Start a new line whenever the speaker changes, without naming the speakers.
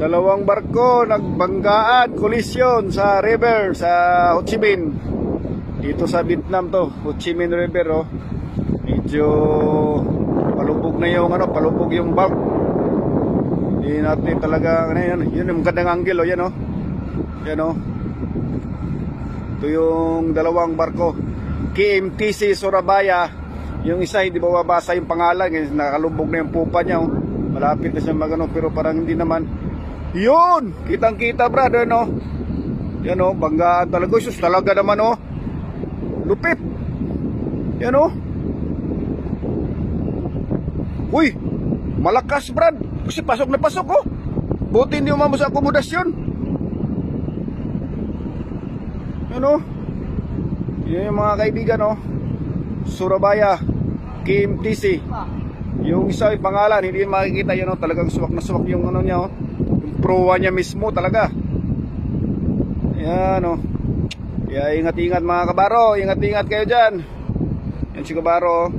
Dalawang barko nagbanggaan, kolisyon sa river sa Ho Chi Minh. Dito sa Vietnam to, Ho Chi Minh River oh. Medyo palubog na yung palubog yung bulk. Hindi natin talaga yun yung magandang angle oh, yan oh. Yan oh. Ito yung dalawang barko. KMTC Surabaya. Yung isa hindi mababasa yung pangalan, nakalubog na yung pupa niya oh. Malapit na siya magano pero parang hindi naman. Yun! Kitang-kita brother no. Yan oh, banggaan talaga. Sus talaga naman oh. Lupit. Yan oh. Uy! Malakas brad. Kasi pasok na pasok oh. Buti hindi umamo sa akomodasyon. Yan oh. Yan yung mga kaibigan oh. Surabaya KMTC. Yung isa yung pangalan hindi makikita yun oh. Talagang suwak na suwak yung niya oh. Proa niya mismo talaga. Yan o. Kaya ingat-ingat mga kabaro. Ingat-ingat kayo dyan. Yan si kabaro.